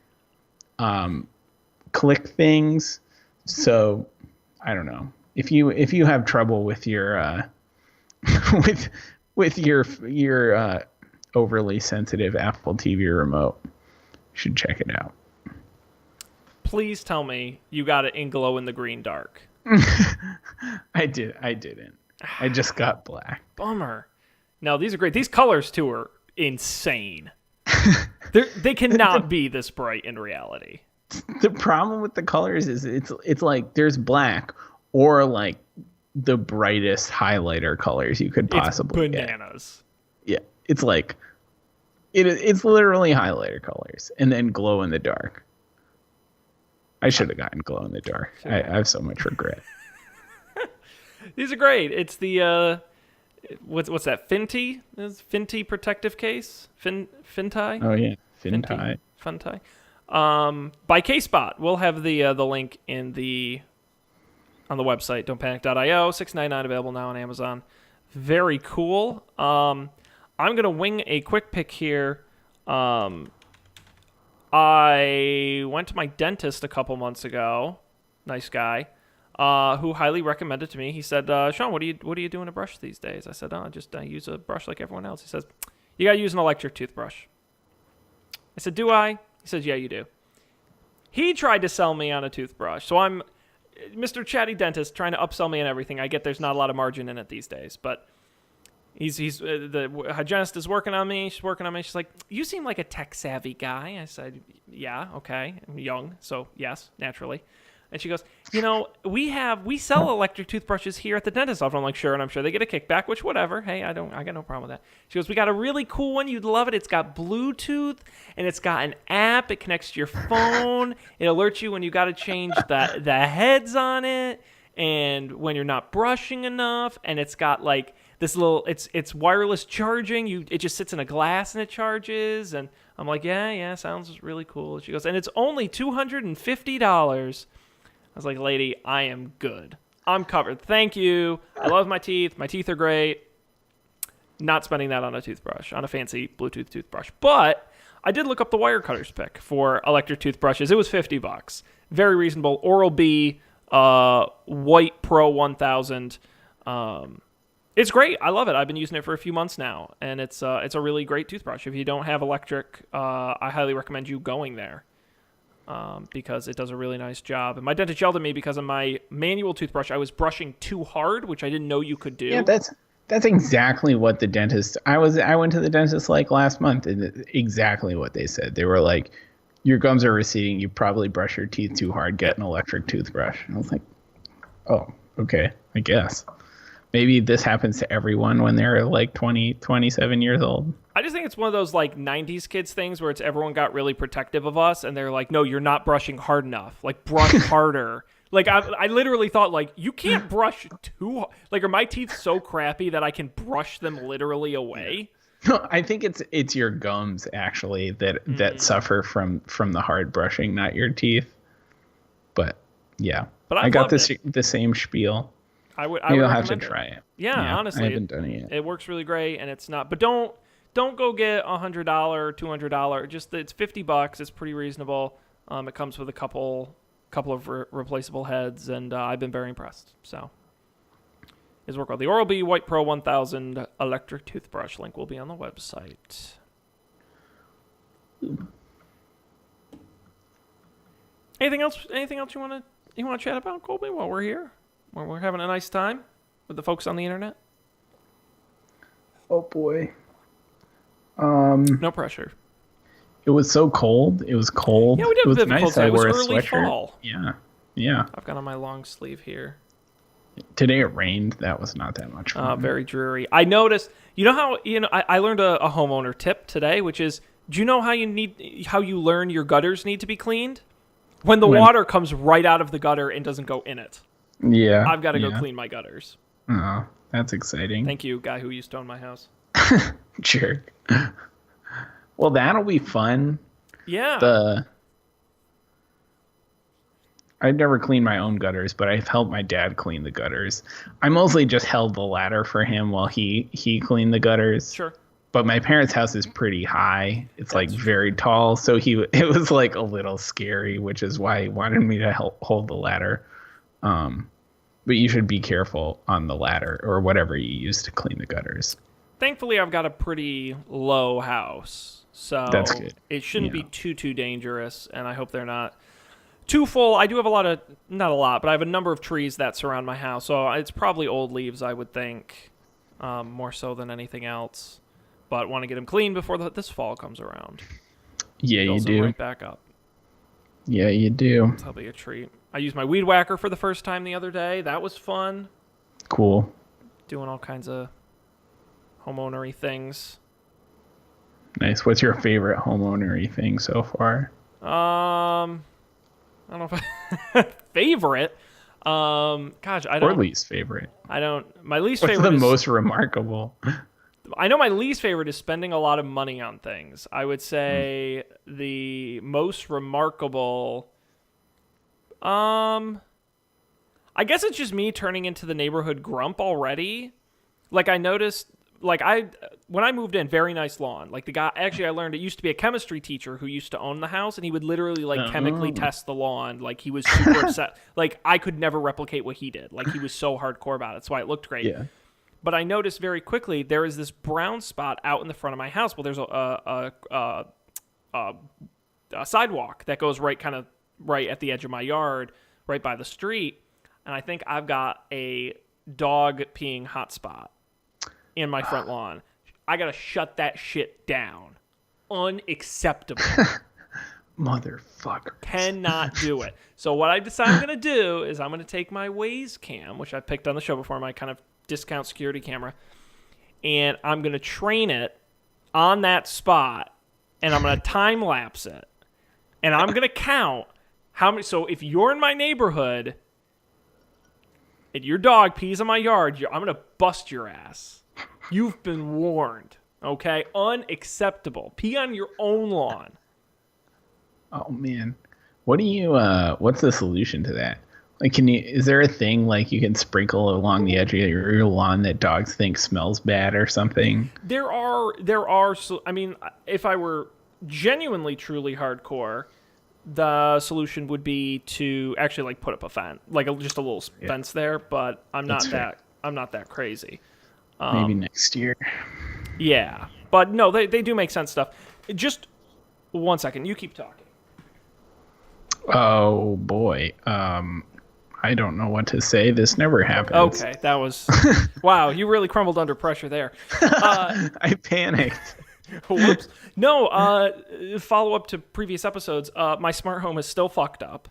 click things. So I don't know. If you have trouble with your with your overly sensitive Apple TV remote, you should check it out. Please tell me you got it in glow in the green dark. I didn't. I just got black. Bummer. No, these are great. These colors too are insane. They cannot be this bright in reality. The problem with the colors is it's like there's black or like the brightest highlighter colors you could possibly get. Bananas. Yeah, it's like it's literally highlighter colors and then glow in the dark. I should have gotten glow in the dark. I have so much regret. These are great. It's the what's that? Finti? Is Finti protective case? Finti? Oh yeah, Finti. Finti. By KSpot. We'll have the link on the website, don'tpanic.io. $6.99 available now on Amazon. Very cool. I'm gonna wing a quick pick here. I went to my dentist a couple months ago. Nice guy. Who highly recommended to me. He said, Sean, what are you doing to brush these days? I said, I use a brush like everyone else. He says, you gotta use an electric toothbrush. I said, do I? He says, yeah, you do. He tried to sell me on a toothbrush. So I'm Mr. Chatty Dentist trying to upsell me on everything. I get there's not a lot of margin in it these days, but he's the hygienist is working on me. She's working on me. She's like, you seem like a tech savvy guy. I said, yeah, okay. I'm young, so yes, naturally. And she goes, we sell electric toothbrushes here at the dentist's office. I'm like, sure, and I'm sure they get a kickback, which whatever. Hey, I got no problem with that. She goes, we got a really cool one. You'd love it. It's got Bluetooth and it's got an app. It connects to your phone. It alerts you when you got to change the heads on it and when you're not brushing enough. And it's got like this little, it's wireless charging. It just sits in a glass and it charges. And I'm like, yeah, sounds really cool. She goes, and it's only $250. I was like, lady, I am good. I'm covered. Thank you. I love my teeth. My teeth are great. Not spending that on a toothbrush, on a fancy Bluetooth toothbrush. But I did look up the Wirecutter's pick for electric toothbrushes. It was $50. Very reasonable. Oral-B White Pro 1000. It's great. I love it. I've been using it for a few months now, and it's a really great toothbrush. If you don't have electric, I highly recommend you going there. Because it does a really nice job. And my dentist yelled at me because of my manual toothbrush. I was brushing too hard, which I didn't know you could do. Yeah, that's exactly what the dentist. I went to the dentist like last month, and exactly what they said. They were like, "Your gums are receding. You probably brush your teeth too hard. Get an electric toothbrush." And I was like, "Oh, okay, I guess." Maybe this happens to everyone when they're like 20, 27 years old. I just think it's one of those like 90s kids things where it's everyone got really protective of us and they're like, no, you're not brushing hard enough. Like, brush harder. Like, I literally thought, like, you can't brush too hard. Like, are my teeth so crappy that I can brush them literally away? No, I think it's your gums, actually, that suffer from the hard brushing, not your teeth. But, yeah. But I got the same spiel. Maybe I'll have to try it. Yeah, honestly. I haven't done it yet. It works really great, and it's not. But don't go get $100, $200. Just it's $50. It's pretty reasonable. It comes with a couple of replaceable heads, and I've been very impressed. So, it's work well. The Oral-B White Pro 1000 electric toothbrush link will be on the website. Anything else? Anything else you want to chat about, Colby? While we're here. We're having a nice time with the folks on the internet. Oh boy. No pressure. It was so cold. It was cold. Yeah, we did a bit of a cold day. It was early sweatshirt. Fall. Yeah. I've got on my long sleeve here. Today it rained. That was not that much fun. Very dreary. I noticed. I learned a homeowner tip today, which is, do you know how you learn your gutters need to be cleaned? When the water comes right out of the gutter and doesn't go in it. Yeah. I've got to go clean my gutters. Oh, that's exciting. Thank you, guy who used to own my house. Sure. Well, that'll be fun. Yeah. I've never cleaned my own gutters, but I've helped my dad clean the gutters. I mostly just held the ladder for him while he cleaned the gutters. Sure. But my parents' house is pretty high. It's like very tall, so it was like a little scary, which is why he wanted me to help hold the ladder. But you should be careful on the ladder or whatever you use to clean the gutters. Thankfully, I've got a pretty low house, so That's good. it shouldn't be too dangerous, and I hope they're not too full. I do have not a lot, but I have a number of trees that surround my house, so it's probably old leaves, I would think, more so than anything else. But want to get them clean before this fall comes around. Yeah, you do. Right back up. Yeah, you do. That'll be a treat. I used my weed whacker for the first time the other day. That was fun. Cool. Doing all kinds of homeowner-y things. Nice. What's your favorite homeowner-y thing so far? I don't know if favorite. Gosh, I don't. Or least favorite. I don't. My least What's favorite. the is, most remarkable? I know my least favorite is spending a lot of money on things. I would say the most remarkable. I guess it's just me turning into the neighborhood grump already. Like I noticed, when I moved in, very nice lawn. Like the guy, actually, I learned it used to be a chemistry teacher who used to own the house, and he would literally chemically test the lawn. Like he was super upset. Like I could never replicate what he did. Like he was so hardcore about it. That's why it looked great. Yeah. But I noticed very quickly there is this brown spot out in the front of my house. Well, there's a sidewalk that goes right at the edge of my yard, right by the street, and I think I've got a dog peeing hotspot in my front lawn. I gotta shut that shit down. Unacceptable. Motherfucker. Cannot do it. So what I decide I'm gonna do is I'm gonna take my Waze cam, which I picked on the show before, my kind of discount security camera, and I'm going to train it on that spot, and I'm going to time lapse it, and I'm going to count how many. So if you're in my neighborhood and your dog pees in my yard, I'm going to bust your ass. You've been warned. Okay? Unacceptable. Pee on your own lawn. Oh man. What's the solution to that? Like, is there a thing like you can sprinkle along the edge of your lawn that dogs think smells bad or something? There are. So, I mean, if I were genuinely, truly hardcore, the solution would be to actually put up a fence, just a little fence there. But I'm not that crazy. Maybe next year. Yeah, but no, they do make sense stuff. Just 1 second, you keep talking. Oh boy. I don't know what to say. This never happens. Okay, that was... Wow, you really crumbled under pressure there. I panicked. Whoops. No, follow up to previous episodes. My smart home is still fucked up.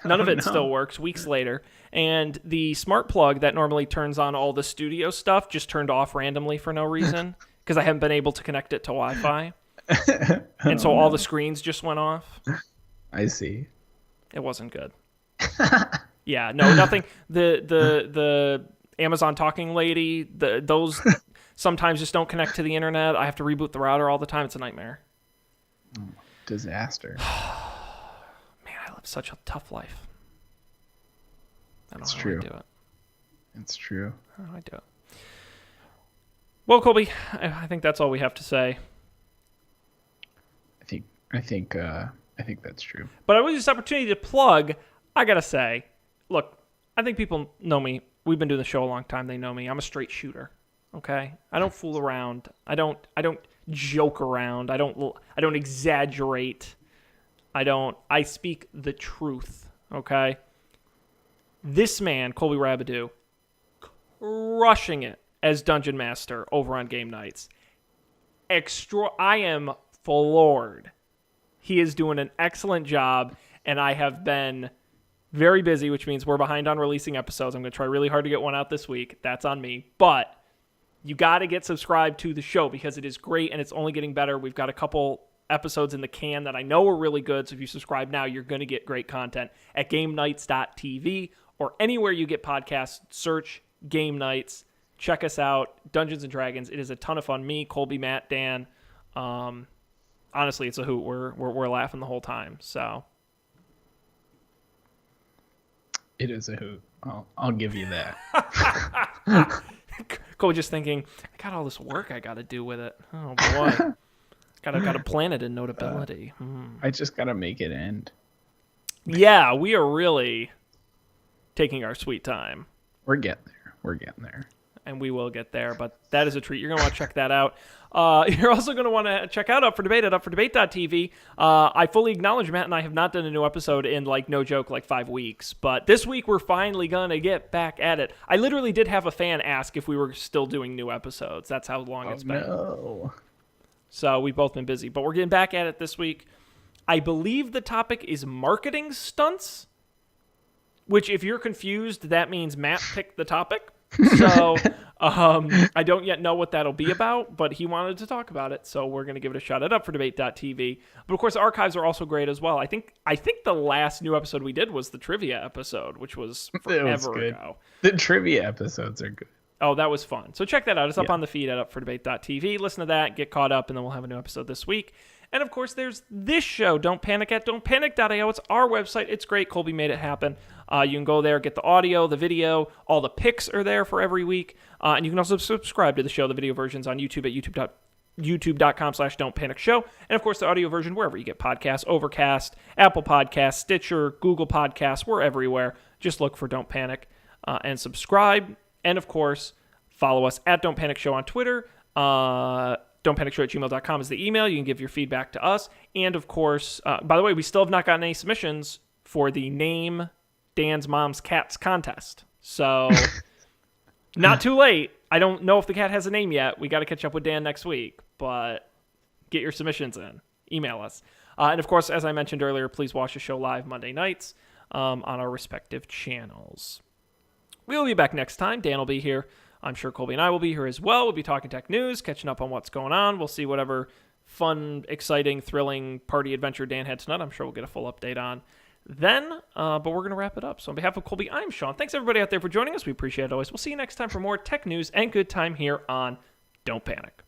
None of it still works weeks later. And the smart plug that normally turns on all the studio stuff just turned off randomly for no reason because I haven't been able to connect it to Wi-Fi. And so all the screens just went off. I see. It wasn't good. Yeah, no, nothing. The Amazon talking lady, those sometimes just don't connect to the internet. I have to reboot the router all the time. It's a nightmare. Disaster. Man, I live such a tough life. I don't know how I do it. It's true. I don't know how I do it. Well, Colby, I think that's all we have to say. I think that's true. But I will use this opportunity to plug. I gotta say, look, I think people know me. We've been doing the show a long time. They know me. I'm a straight shooter. Okay, I don't fool around. I don't joke around. I don't exaggerate. I speak the truth. Okay. This man, Colby Rabideau, crushing it as Dungeon Master over on Game Nights. I am floored. He is doing an excellent job, and I have been very busy, which means we're behind on releasing episodes. I'm going to try really hard to get one out this week. That's on me. But you got to get subscribed to the show because it is great, and it's only getting better. We've got a couple episodes in the can that I know are really good, so if you subscribe now, you're going to get great content at GameNights.tv or anywhere you get podcasts. Search Game Nights. Check us out. Dungeons & Dragons. It is a ton of fun. Me, Colby, Matt, Dan. honestly, it's a hoot. We're laughing the whole time. So It is a hoot. I'll give you that. Cole just thinking, I got all this work I got to do with it. Oh boy, gotta plan it in Notability. I just gotta make it end. Yeah, we are really taking our sweet time. We're getting there. And we will get there, but that is a treat. You're going to want to check that out. You're also going to want to check out Up for Debate at upfordebate.tv. I fully acknowledge Matt and I have not done a new episode in, no joke, 5 weeks. But this week, we're finally going to get back at it. I literally did have a fan ask if we were still doing new episodes. That's how long it's been. No. So we've both been busy. But we're getting back at it this week. I believe the topic is marketing stunts, which if you're confused, that means Matt picked the topic. So I don't yet know what that'll be about, but he wanted to talk about it, so we're going to give it a shot at upfordebate.tv. But of course, archives are also great as well. I think the last new episode we did was the trivia episode, which was forever ago. The trivia episodes are good. Oh, that was fun. So check that out. It's up on the feed at upfordebate.tv. Listen to that, get caught up, and then we'll have a new episode this week. And of course, there's this show, Don't Panic at don'tpanic.io. It's our website. It's great. Colby made it happen. You can go there, get the audio, the video. All the picks are there for every week. And you can also subscribe to the show, the video versions on YouTube at youtube.com/don'tpanicshow. And of course, the audio version wherever you get podcasts, Overcast, Apple Podcasts, Stitcher, Google Podcasts. We're everywhere. Just look for Don't Panic and subscribe. And of course, follow us at Don't Panic Show on Twitter. don'tpanicshow@gmail.com is the email. You can give your feedback to us. And of course, by the way, we still have not gotten any submissions for the Name Dan's Mom's Cats contest. So not too late. I don't know if the cat has a name yet. We got to catch up with Dan next week, but get your submissions in. Email us. And of course, as I mentioned earlier, please watch the show live Monday nights on our respective channels. We'll be back next time. Dan will be here. I'm sure Colby and I will be here as well. We'll be talking tech news, catching up on what's going on. We'll see whatever fun, exciting, thrilling party adventure Dan had tonight. I'm sure we'll get a full update on then, but we're going to wrap it up. So on behalf of Colby, I'm Sean. Thanks everybody out there for joining us. We appreciate it always. We'll see you next time for more tech news and good time here on Don't Panic.